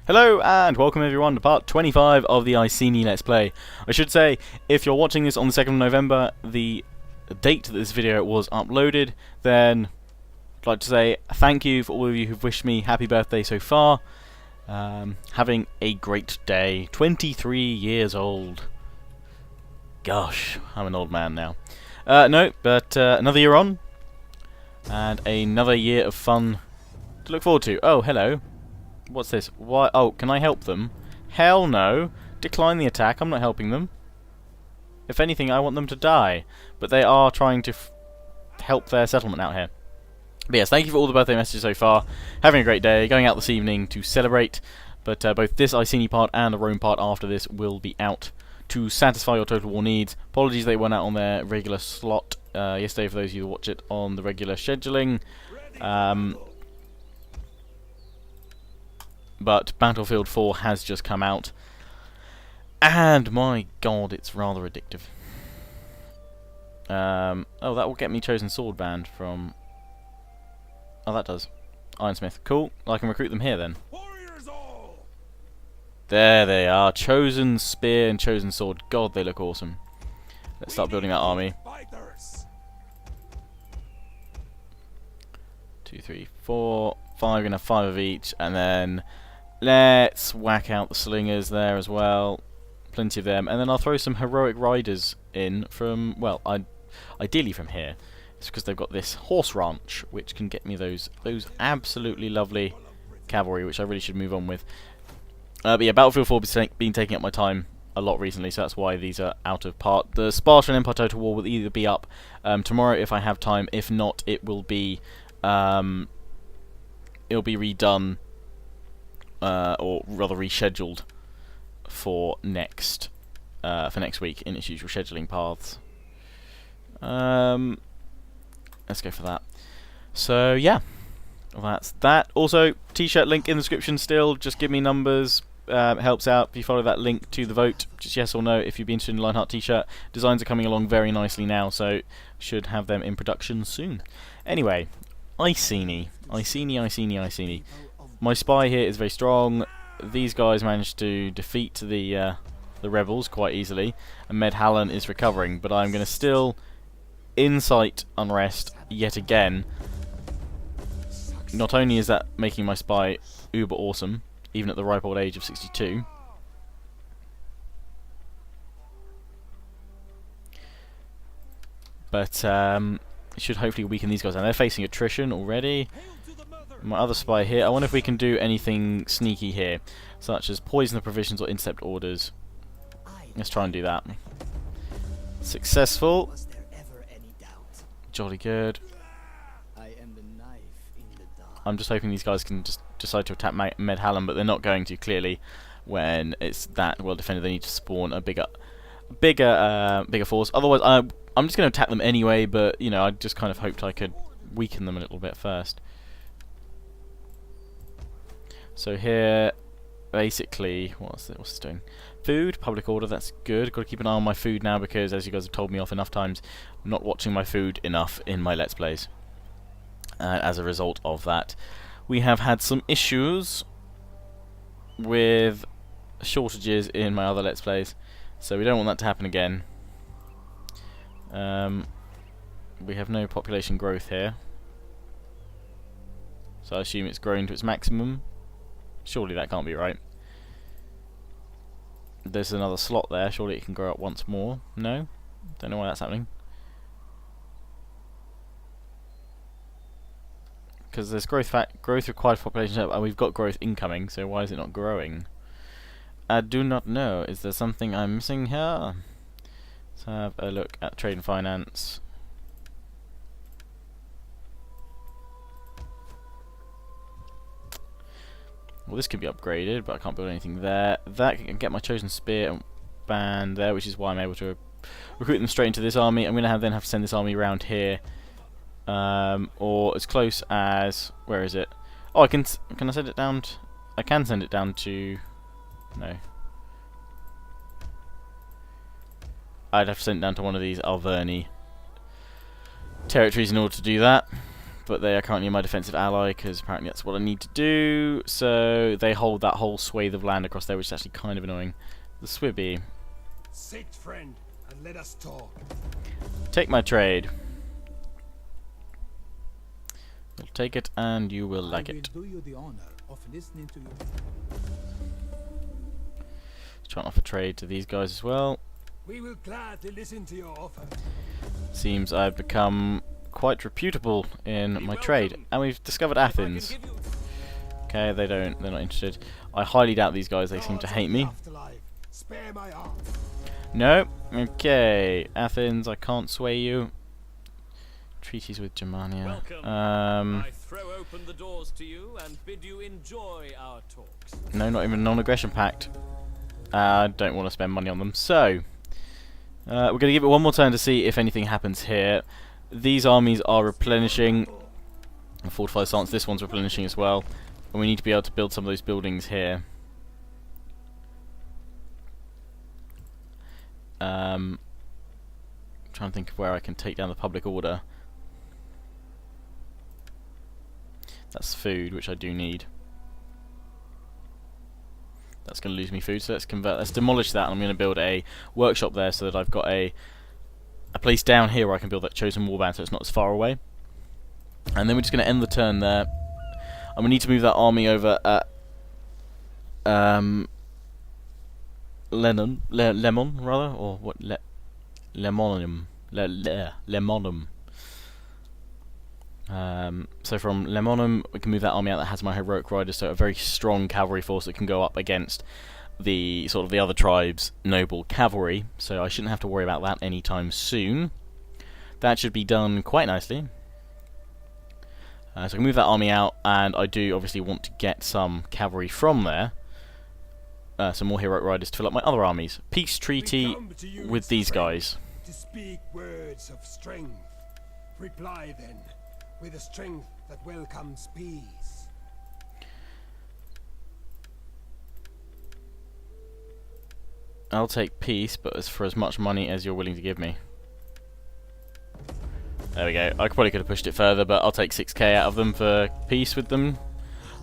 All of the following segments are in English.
Hello and welcome everyone to part 25 of the Iceni Let's Play. I should say, if you're watching this on the 2nd of November, the date that this video was uploaded, then I'd like to say thank you for all of you who've wished me happy birthday so far. Having a great day. 23 years old. Gosh, I'm an old man now. No, but another year on, and another year of fun to look forward to. Oh, hello. What's this? Why? Oh, can I help them? Hell no. Decline the attack. I'm not helping them. If anything, I want them to die. But they are trying to help their settlement out here. But yes, thank you for all the birthday messages so far. Having a great day. Going out this evening to celebrate. But both this Iceni part and the Rome part after this will be out to satisfy your Total War needs. Apologies they went out on their regular slot yesterday for those of you who watch it on the regular scheduling. But Battlefield 4 has just come out, and my god, it's rather addictive. Oh, that will get me Chosen Sword banned from... Oh, that does. Ironsmith. Cool. I can recruit them here then. There they are. Chosen Spear and Chosen Sword. God, they look awesome. Let's start building that army. 2, 3, 4, 5. Gonna have 5 of each, and then let's whack out the slingers there as well. Plenty of them. And then I'll throw some heroic riders in from, well, ideally from here. It's because they've got this horse ranch, which can get me those absolutely lovely cavalry, which I really should move on with. But yeah, Battlefield 4 has been taking up my time a lot recently, so that's why these are out of part. The Spartan Empire Total War will either be up tomorrow if I have time. If not, it will be redone, or rather rescheduled for next week in its usual scheduling paths. Let's go for that. So yeah, that's that. Also, t-shirt link in the description still. Just give me numbers. It helps out if you follow that link to the vote. Just yes or no if you'd be interested in a Lionheart t-shirt. Designs are coming along very nicely now, so should have them in production soon. Anyway, Iceni. My spy here is very strong. These guys managed to defeat the rebels quite easily, and Mediolanum is recovering. But I'm going to still incite unrest yet again. Not only is that making my spy uber awesome, even at the ripe old age of 62, but it should hopefully weaken these guys. And they're facing attrition already. My other spy here, I wonder if we can do anything sneaky here, such as poison the provisions or intercept orders. Let's try and do that. Successful. Jolly good. I'm just hoping these guys can just decide to attack Mediolanum, but they're not going to, clearly. When it's that well defended, they need to spawn a bigger force. Otherwise, I'm just going to attack them anyway, but you know, I just kind of hoped I could weaken them a little bit first. So here, basically, what's this doing? Food, public order, that's good. Got to keep an eye on my food now because, as you guys have told me off enough times, I'm not watching my food enough in my Let's Plays. As a result of that, we have had some issues with shortages in my other Let's Plays, so we don't want that to happen again. We have no population growth here, so I assume it's grown to its maximum. Surely that can't be right. There's another slot there. Surely it can grow up once more. No? Don't know why that's happening. Because there's growth required for population, and we've got growth incoming, so why is it not growing? I do not know. Is there something I'm missing here? Let's have a look at trade and finance. Well, this can be upgraded, but I can't build anything there. That can get my Chosen Spear and band there, which is why I'm able to recruit them straight into this army. I'm going to then have to send this army around here, or as close as, where is it? Oh, I send it down? I can send it down to. No. I'd have to send it down to one of these Alverni territories in order to do that. but they are currently my defensive ally, because apparently that's what I need to do. So they hold that whole swathe of land across there, which is actually kind of annoying. The Swibby. Sit, friend, and let us talk. Take my trade. You'll take it, and you will like it. Do you the honor of listening to you. Try and offer trade to these guys as well. We will gladly listen to your offer. Seems I've become quite reputable in my trade, and we've discovered Athens. Okay, they're not interested. I highly doubt these guys, they seem to hate me. Spare my arm. No. Okay, Athens, I can't sway you. Treaties with Germania. I throw open the doors to you and bid you enjoy our talks. No, not even a non-aggression pact. I don't want to spend money on them. So, we're going to give it one more turn to see if anything happens here. These armies are replenishing. And fortified stance, this one's replenishing as well. And we need to be able to build some of those buildings here. Trying to think of where I can take down the public order. That's food, which I do need. That's going to lose me food, so let's demolish that, and I'm going to build a workshop there so that I've got a place down here where I can build that chosen warband so it's not as far away. And then we're just going to end the turn there. I'm going to need to move that army over at Lemon, rather, or what? Lemonum. Lemonum. So from Lemonum, we can move that army out that has my heroic riders, so a very strong cavalry force that can go up against the sort of the other tribes' noble cavalry. So I shouldn't have to worry about that anytime soon. That should be done quite nicely. So I can move that army out, and I do obviously want to get some cavalry from there. Some more heroic riders to fill up my other armies. Peace treaty with these guys. To speak words of strength. Reply then, with a strength that welcomes peace. I'll take peace, but for as much money as you're willing to give me. There we go. I probably could have pushed it further, but I'll take 6k out of them for peace with them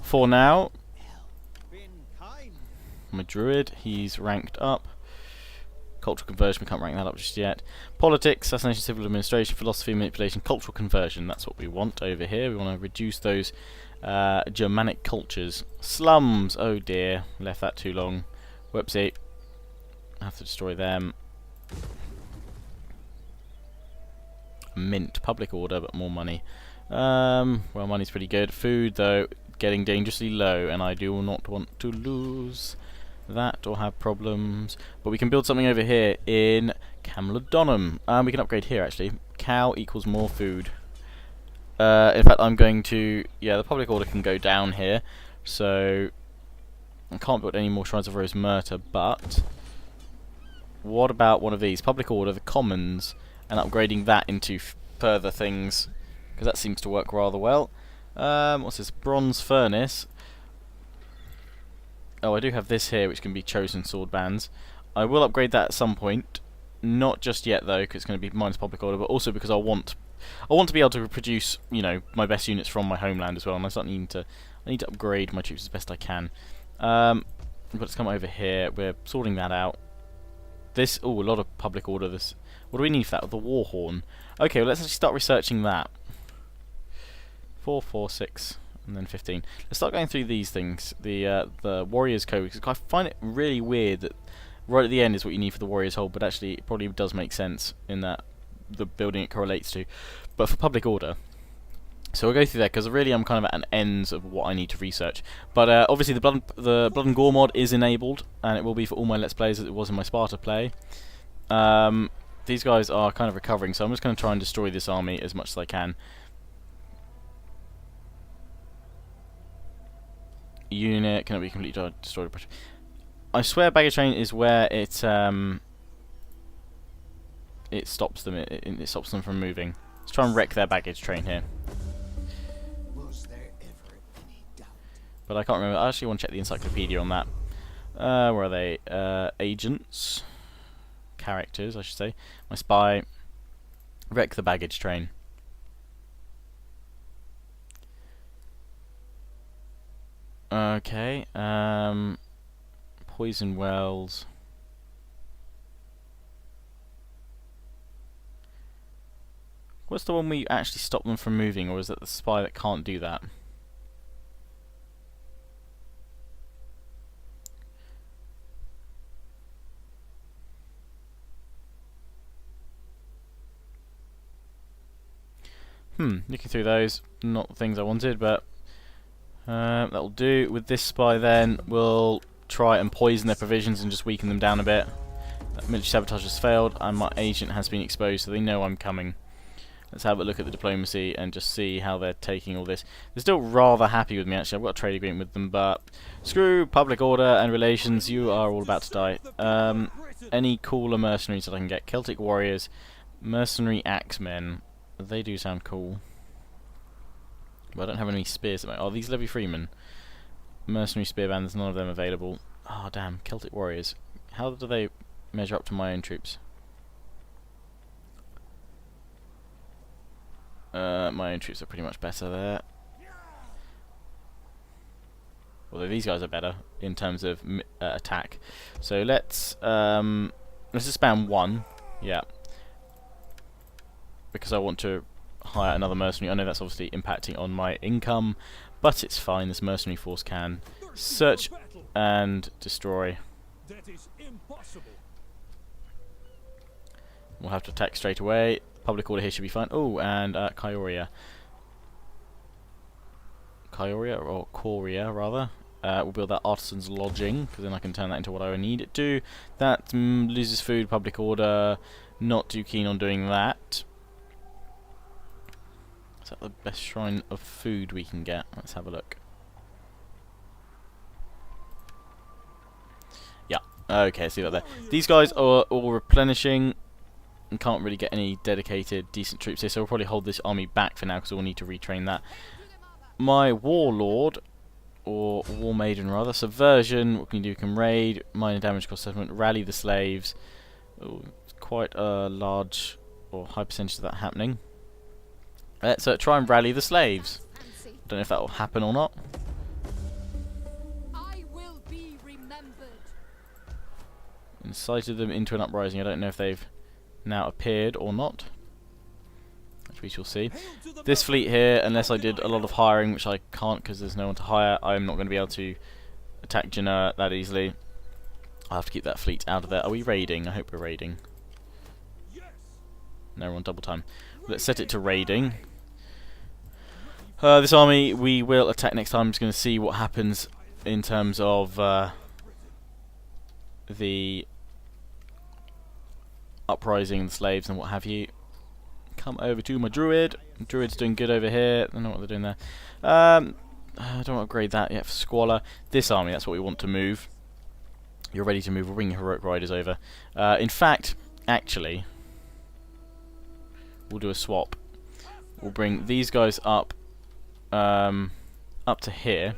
for now. My druid, he's ranked up. Cultural conversion, we can't rank that up just yet. Politics, assassination, civil administration, philosophy, manipulation, cultural conversion. That's what we want over here. We want to reduce those Germanic cultures. Slums, oh dear, left that too long. Whoopsie. I have to destroy them. Mint, public order, but more money. Well, money's pretty good. Food, though, getting dangerously low, and I do not want to lose that or have problems. But we can build something over here in Mediolanum. We can upgrade here, actually. Cow equals more food. In fact, I'm going to... Yeah, the public order can go down here. So, I can't build any more Shrines of Rose Murta, but... What about one of these? Public order, the commons, and upgrading that into further things, because that seems to work rather well. What's this? Bronze furnace. Oh, I do have this here, which can be chosen sword bands. I will upgrade that at some point. Not just yet, though, because it's going to be minus public order, but also because I want to be able to produce, you know, my best units from my homeland as well. And I need to upgrade my troops as best I can. But let's come over here. We're sorting that out. This, oh, a lot of public order. This, what do we need for that? The war horn. Okay, well, let's actually start researching that. 4, 4, 6, and then 15. Let's start going through these things. The warriors code, because I find it really weird that right at the end is what you need for the warriors hold, but actually it probably does make sense in that the building it correlates to. But for public order, so we'll go through there because really I'm kind of at an end of what I need to research. But obviously the blood and gore mod is enabled, and it will be for all my Let's Plays as it was in my Sparta play. These guys are kind of recovering, so I'm just going to try and destroy this army as much as I can. Unit cannot be completely destroyed. I swear baggage train is where it stops them. It stops them from moving. Let's try and wreck their baggage train here. Was there ever any doubt? But I can't remember. I actually want to check the encyclopedia on that. Where are they? Agents. Characters, I should say. My spy. Wreck the baggage train. Okay. Poison wells. What's the one we actually stop them from moving, or is that the spy that can't do that? Looking through those, not the things I wanted, but that'll do. With this spy then, we'll try and poison their provisions and just weaken them down a bit. Military sabotage has failed, and my agent has been exposed, so they know I'm coming. Let's have a look at the diplomacy and just see how they're taking all this. They're still rather happy with me, actually. I've got a trade agreement with them, but screw public order and relations, you are all about to die. Any cooler mercenaries that I can get? Celtic warriors, mercenary axemen. They do sound cool. But I don't have any spears at the moment. Oh, these levy freemen. Mercenary spear bands, none of them available. Oh, damn. Celtic warriors. How do they measure up to my own troops? My own troops are pretty much better there. Although these guys are better in terms of attack. So let's just spam one. Yeah. Because I want to hire another mercenary. I know that's obviously impacting on my income, but it's fine. This mercenary force can search and destroy. That is impossible. We'll have to attack straight away. Public order here should be fine. Oh, and Kyoria. Kyoria, or Korea, rather. We'll build that artisan's lodging, because then I can turn that into what I need it to. That loses food, public order. Not too keen on doing that. Is that the best shrine of food we can get? Let's have a look. Yeah. Okay, see that there. These guys are all replenishing and can't really get any dedicated, decent troops here, so we'll probably hold this army back for now because we'll need to retrain that. My warlord, or war maiden rather, subversion, what can you do? You can raid, minor damage cost settlement, rally the slaves. Oh, quite a large or high percentage of that happening. Let's try and rally the slaves. Don't know if that will happen or not. I will be remembered. Incited them into an uprising. I don't know if they've now appeared or not, which we shall see. This fleet here, unless I did a lot of hiring, which I can't because there's no one to hire, I'm not going to be able to attack Genoa that easily. I'll have to keep that fleet out of there. Are we raiding? I hope we're raiding. No, we're on double time. Let's set it to raiding. This army we will attack next time. I'm just going to see what happens in terms of the uprising and the slaves and what have you. Come over to my druid. Druid's doing good over here. I don't know what they're doing there. I don't want to upgrade that yet for Squalor. This army, that's what we want to move. You're ready to move. We'll bring your heroic riders over. In fact, actually, we'll do a swap. We'll bring these guys up to here,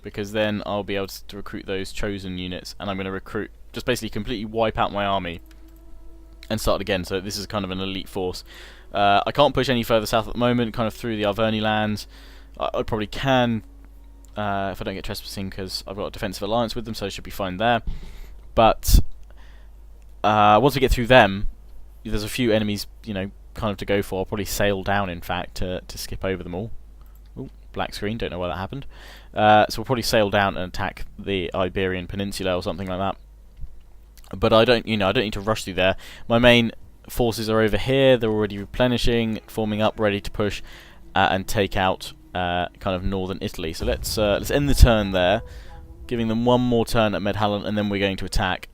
because then I'll be able to recruit those chosen units, and I'm going to recruit, just basically completely wipe out my army and start again. So this is kind of an elite force. I can't push any further south at the moment, kind of through the Arverni lands. I probably can if I don't get trespassing, because I've got a defensive alliance with them, so I should be fine there. But once we get through them, there's a few enemies, you know, kind of to go for. I'll probably sail down, in fact, to skip over them all. Ooh, black screen, don't know why that happened. So we'll probably sail down and attack the Iberian Peninsula or something like that. But I don't need to rush through there. My main forces are over here. They're already replenishing, forming up, ready to push and take out kind of northern Italy. So let's end the turn there, giving them one more turn at Mediolanum, and then we're going to attack.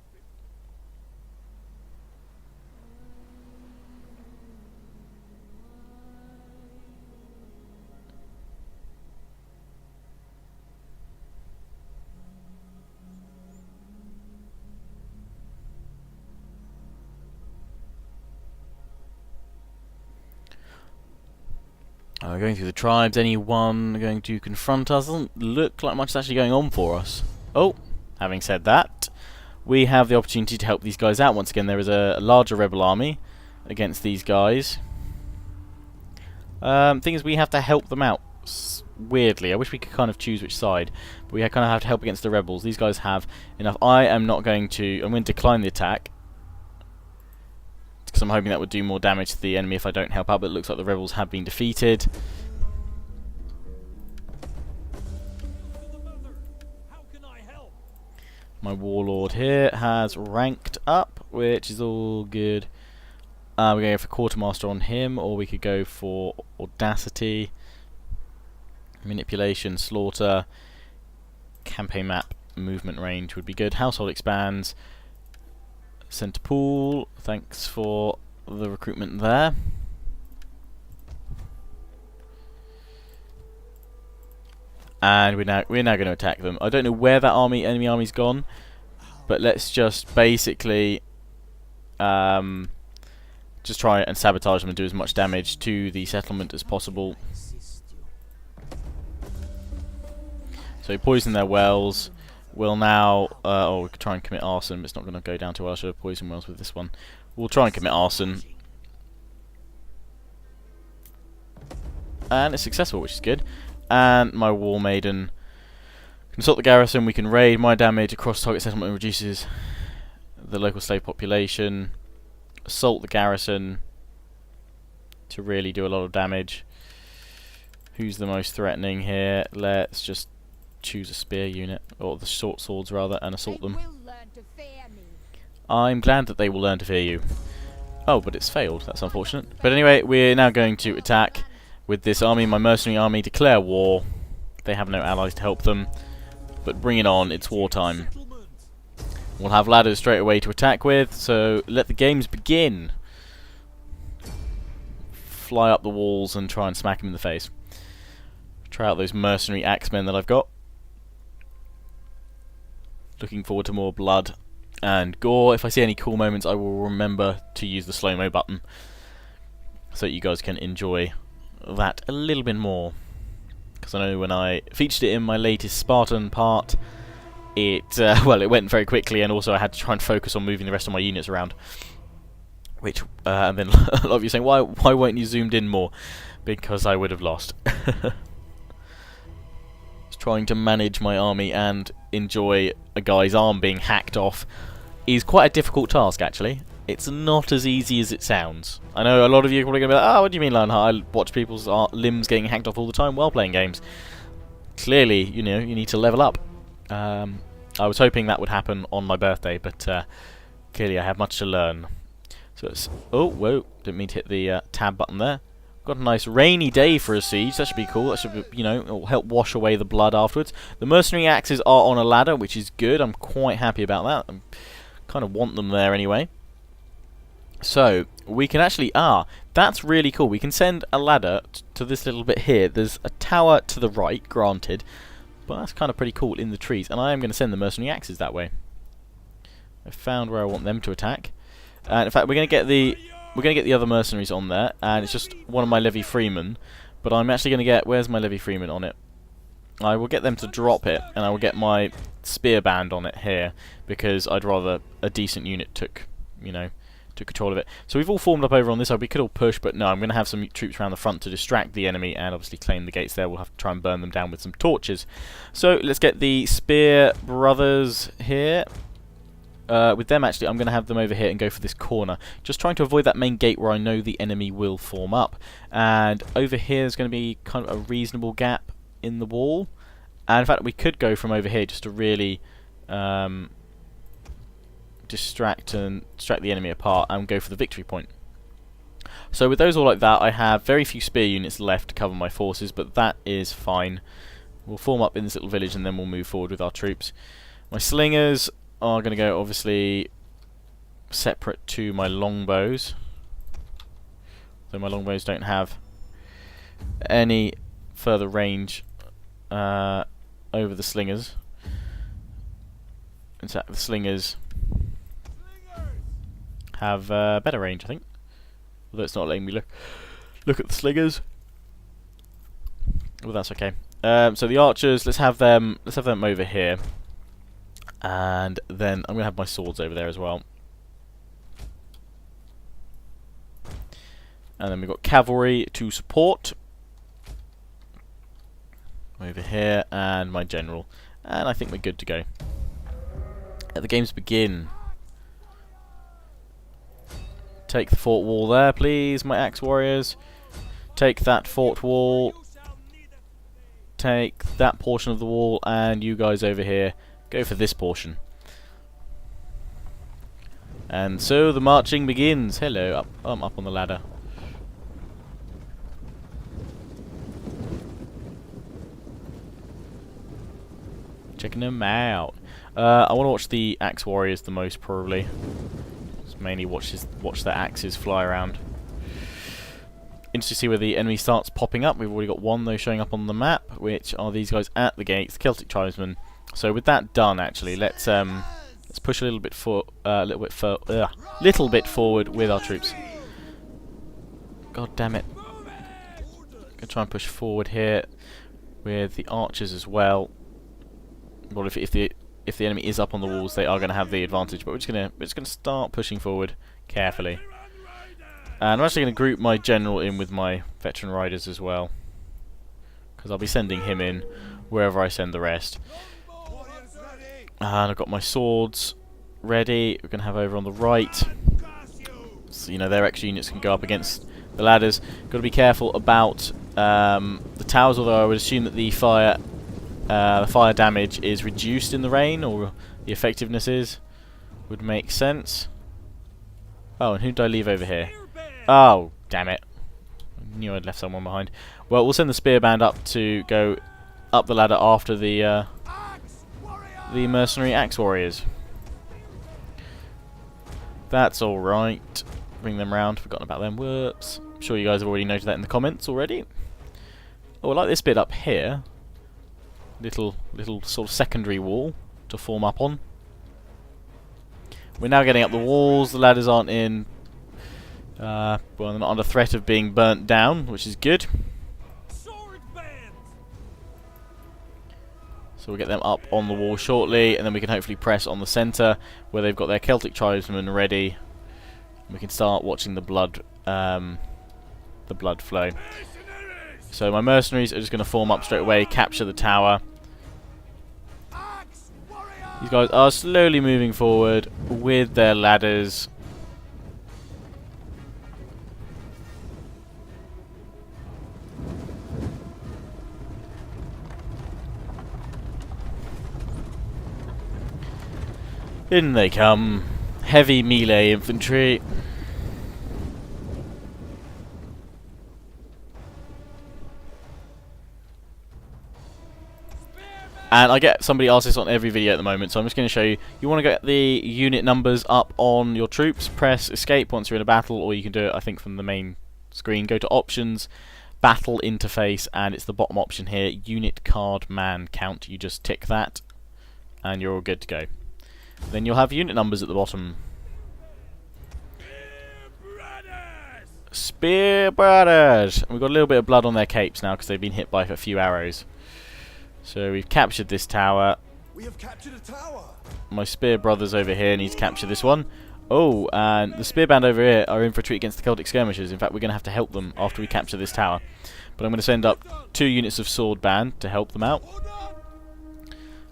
Going through the tribes, anyone going to confront us? Doesn't look like much is actually going on for us. Oh, having said that, we have the opportunity to help these guys out. Once again, there is a larger rebel army against these guys. Thing is, we have to help them out. weirdly. I wish we could kind of choose which side, but we kind of have to help against the rebels. These guys have enough. I'm going to decline the attack, because I'm hoping that would do more damage to the enemy if I don't help out, but it looks like the rebels have been defeated. My warlord here has ranked up, which is all good. We're going to go for quartermaster on him, or we could go for audacity, manipulation, slaughter, campaign map, movement range would be good. Household expands, center pool. Thanks for the recruitment there. And we're now going to attack them. I don't know where that enemy army's gone, but let's just basically just try and sabotage them and do as much damage to the settlement as possible. So poison their wells. We'll now we could try and commit arson, but it's not going to go down to well. I should have poisoned wells with this one. We'll try and commit arson, and it's successful, which is good. And my War Maiden. Consult the garrison, we can raid. My damage across target settlement reduces the local slave population. Assault the garrison to really do a lot of damage. Who's the most threatening here? Let's just choose a spear unit, or the short swords rather, and assault them. I'm glad that they will learn to fear you. Oh, but it's failed. That's unfortunate. But anyway, we're now going to attack with this army. My mercenary army declare war. They have no allies to help them, but bring it on, it's wartime. We'll have ladders straight away to attack with, so let the games begin. Fly up the walls and try and smack him in the face. Try out those mercenary axemen that I've got. Looking forward to more blood and gore. If I see any cool moments, I will remember to use the slow-mo button, so that you guys can enjoy that a little bit more. Because I know when I featured it in my latest Spartan part, it went very quickly, and also I had to try and focus on moving the rest of my units around. Which and then a lot of you saying, why weren't you zoomed in more? Because I would have lost. Just trying to manage my army and enjoy a guy's arm being hacked off is quite a difficult task, actually. It's not as easy as it sounds. I know a lot of you are probably going to be like, oh, what do you mean, Lionheart? I watch people's limbs getting hacked off all the time while playing games. Clearly, you know, you need to level up. I was hoping that would happen on my birthday, but clearly I have much to learn. So it's... Oh, whoa, didn't mean to hit the tab button there. Got a nice rainy day for a siege. That should be cool. That should be, you know, it'll help wash away the blood afterwards. The mercenary axes are on a ladder, which is good. I'm quite happy about that. I kind of want them there anyway. So, we can actually... that's really cool. We can send a ladder to this little bit here. There's a tower to the right, granted, but that's kind of pretty cool in the trees. And I am going to send the mercenary axes that way. I've found where I want them to attack. And in fact, we're going to get the other mercenaries on there, and it's just one of my levy freemen. But I'm actually going to get... Where's my levy freeman on it? I will get them to drop it, and I will get my spear band on it here, because I'd rather a decent unit took control of it. So we've all formed up over on this side. We could all push, but no, I'm going to have some troops around the front to distract the enemy and obviously claim the gates there. We'll have to try and burn them down with some torches. So let's get the spear brothers here. With them, actually, I'm going to have them over here and go for this corner. Just trying to avoid that main gate where I know the enemy will form up. And over here is going to be kind of a reasonable gap in the wall. And in fact, we could go from over here just to really... distract the enemy apart and go for the victory point. So with those all like that, I have very few spear units left to cover my forces, but that is fine. We'll form up in this little village and then we'll move forward with our troops. My slingers are going to go obviously separate to my longbows, though my longbows don't have any further range over the slingers. In fact, the slingers have better range, I think. Although it's not letting me look at the slingers. Well, that's okay. So the archers, let's have them over here, and then I'm gonna have my swords over there as well. And then we've got cavalry to support. over here, and my general. And I think we're good to go. Let the games begin. Take the fort wall there, please, my axe warriors. Take that fort wall. Take that portion of the wall, and you guys over here, go for this portion. And so the marching begins. Hello, I'm up on the ladder. Checking them out. I want to watch the axe warriors the most, probably. Just mainly watch their axes fly around. Interesting to see where the enemy starts popping up. We've already got one though showing up on the map, which are these guys at the gates, Celtic tribesmen. So with that done, actually, let's push a little bit forward with our troops. God damn it! Gonna try and push forward here with the archers as well. Well, if the enemy is up on the walls, they are going to have the advantage. But we're just gonna start pushing forward carefully. And I'm actually going to group my general in with my veteran riders as well, because I'll be sending him in wherever I send the rest. And I've got my swords ready. We're going to have over on the right. So, you know, their extra units can go up against the ladders. Got to be careful about the towers, although I would assume that the fire damage is reduced in the rain, or the effectiveness is. Would make sense. Oh, and who did I leave over here? Oh, damn it. I knew I'd left someone behind. Well, we'll send the spear band up to go up the ladder after the mercenary axe warriors. That's alright. Bring them round. Forgotten about them. Whoops. I'm sure you guys have already noted that in the comments already. Oh, I like this bit up here. Little sort of secondary wall to form up on. We're now getting up the walls. The ladders aren't in. Well, they're not under threat of being burnt down, which is good. So we'll get them up on the wall shortly, and then we can hopefully press on the centre where they've got their Celtic tribesmen ready. We can start watching the blood flow. So my mercenaries are just going to form up straight away, capture the tower. These guys are slowly moving forward with their ladders. In they come. Heavy melee infantry. And I get somebody asks this on every video at the moment, so I'm just going to show you. You want to get the unit numbers up on your troops, press escape once you're in a battle, or you can do it, I think, from the main screen. Go to options, battle interface, and it's the bottom option here, unit card man count. You just tick that, and you're all good to go. Then you'll have unit numbers at the bottom. Spear brothers! And we've got a little bit of blood on their capes now because they've been hit by a few arrows. So we've captured this tower. We have captured a tower. My spear brothers over here need to capture this one. Oh, and the spear band over here are in for a treat against the Celtic skirmishers. In fact, we're going to have to help them after we capture this tower. But I'm going to send up 2 units of sword band to help them out.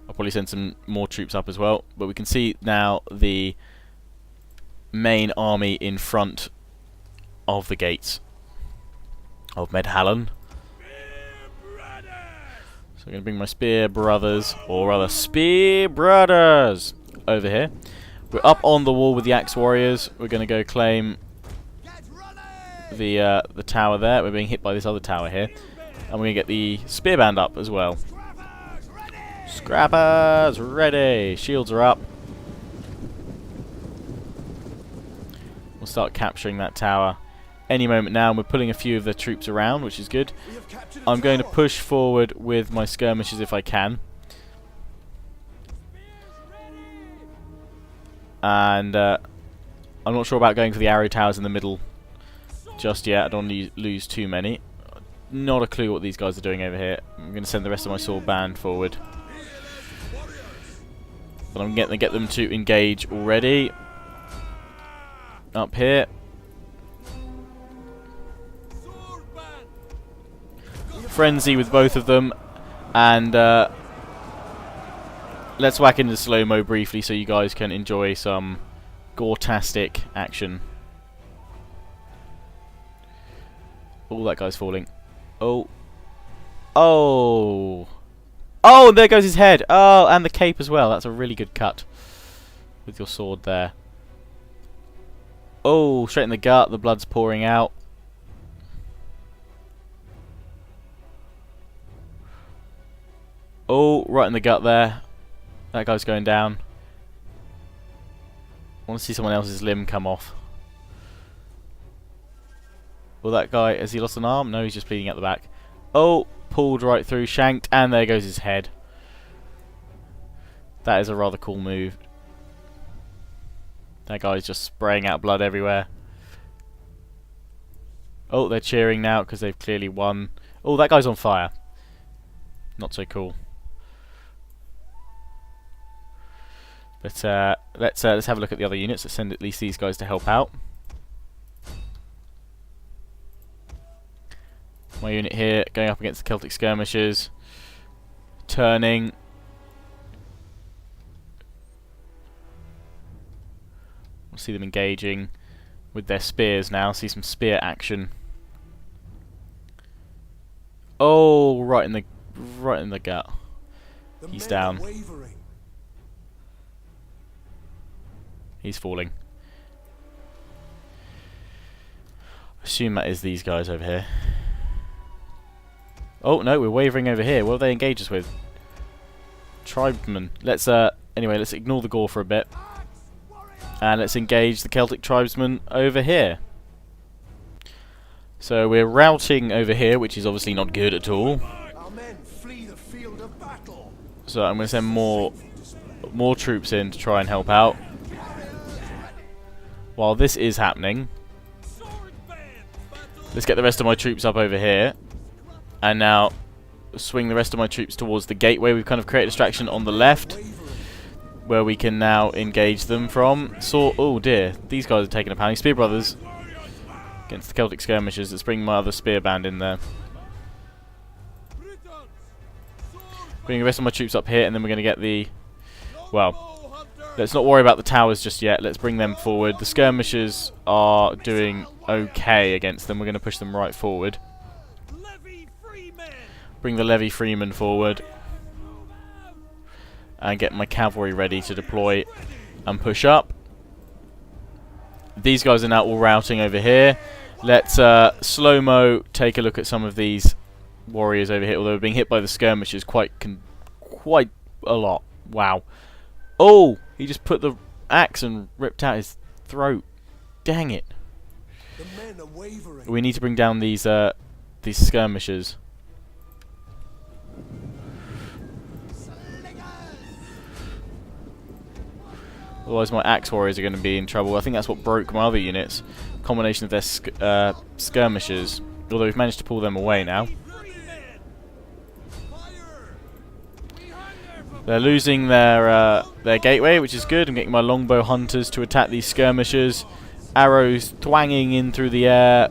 I'll probably send some more troops up as well. But we can see now the main army in front of the gates of Mediolanum. So I'm going to bring my spear brothers, or rather spear brothers, over here. We're up on the wall with the axe warriors. We're going to go claim the tower there. We're being hit by this other tower here. And we're going to get the spear band up as well. Scrappers ready. Shields are up. We'll start capturing that tower any moment now, and we're pulling a few of the troops around, which is good. I'm going to push forward with my skirmishers if I can. And I'm not sure about going for the arrow towers in the middle just yet. I don't want to lose too many. Not a clue what these guys are doing over here. I'm going to send the rest of my sword band forward. But I'm going to get them to engage already. Up here. Frenzy with both of them. And let's whack into slow-mo briefly so you guys can enjoy some gore-tastic action. Oh, that guy's falling. Oh. Oh. Oh, there goes his head. Oh, and the cape as well. That's a really good cut with your sword there. Oh, straight in the gut. The blood's pouring out. Oh, right in the gut there. That guy's going down. I want to see someone else's limb come off. Well, that guy, has he lost an arm? No, he's just bleeding out the back. Oh, pulled right through, shanked, and there goes his head. That is a rather cool move. That guy's just spraying out blood everywhere. Oh, they're cheering now because they've clearly won. Oh, that guy's on fire. Not so cool. But let's have a look at the other units. Let's send at least these guys to help out. My unit here going up against the Celtic skirmishers, turning. We'll see them engaging with their spears now. See some spear action. Oh, right in the gut. He's down. He's falling. Assume that is these guys over here. Oh no, we're wavering over here. What do they engage us with? Tribesmen. Let's anyway, let's ignore the gore for a bit. And let's engage the Celtic tribesmen over here. So we're routing over here, which is obviously not good at all. So I'm going to send more troops in to try and help out. While this is happening, let's get the rest of my troops up over here. And now swing the rest of my troops towards the gateway. We've kind of created a distraction on the left, where we can now engage them from. So, oh dear, these guys are taking a pounding. Spear Brothers against the Celtic skirmishers. Let's bring my other spear band in there. Bring the rest of my troops up here, and then we're going to get the... Well, let's not worry about the towers just yet. Let's bring them forward. The skirmishers are doing okay against them. We're going to push them right forward. Bring the levy freemen forward. And get my cavalry ready to deploy and push up. These guys are now all routing over here. Let's slow-mo take a look at some of these warriors over here, although they're being hit by the skirmishers quite a lot. Wow. Oh, he just put the axe and ripped out his throat. Dang it. We need to bring down these skirmishers. Otherwise my axe warriors are going to be in trouble. I think that's what broke my other units. Combination of their skirmishers. Although we've managed to pull them away now. They're losing their gateway, which is good. I'm getting my longbow hunters to attack these skirmishers. Arrows twanging in through the air,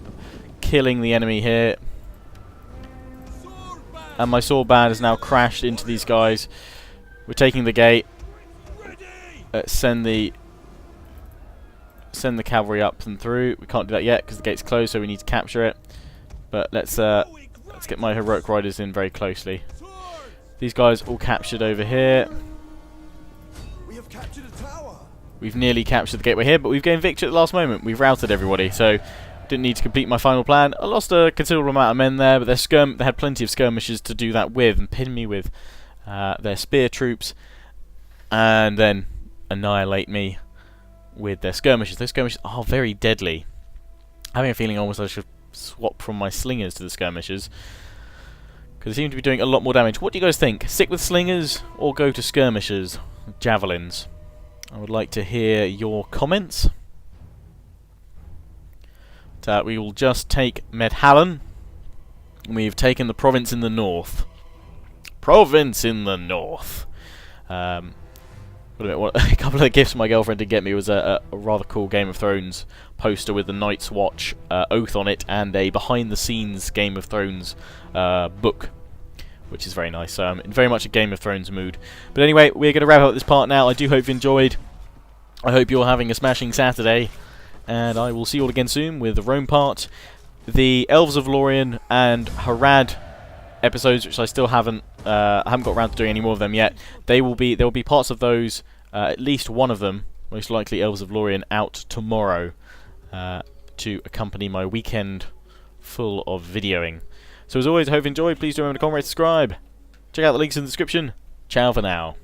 killing the enemy here. And my sword band has now crashed into these guys. We're taking the gate. Send the cavalry up and through. We can't do that yet because the gate's closed, so we need to capture it. But let's get my heroic riders in very closely. These guys all captured over here. We've nearly captured the gateway here, but we've gained victory at the last moment. We've routed everybody, so didn't need to complete my final plan. I lost a considerable amount of men there, but they had plenty of skirmishers to do that with and pin me with their spear troops, and then annihilate me with their skirmishers. Those skirmishers are very deadly. Having a feeling almost I should swap from my slingers to the skirmishers, because they seem to be doing a lot more damage. What do you guys think? Stick with slingers or go to skirmishers, javelins? I would like to hear your comments. We will just take Mediolanum. We've taken the province in the north. Province in the north. A couple of gifts my girlfriend did get me was a rather cool Game of Thrones poster with the Night's Watch oath on it and a behind-the-scenes Game of Thrones book, which is very nice. So I'm in very much a Game of Thrones mood. But anyway, we're going to wrap up this part now. I do hope you enjoyed. I hope you're having a smashing Saturday, and I will see you all again soon with the Rome part, the Elves of Lorien and Harad episodes, which I still haven't got around to doing any more of them yet. There will be parts of those, at least one of them, most likely Elves of Lorien, out tomorrow to accompany my weekend full of videoing. So as always, I hope you enjoyed. Please do remember to comment, rate, subscribe. Check out the links in the description. Ciao for now.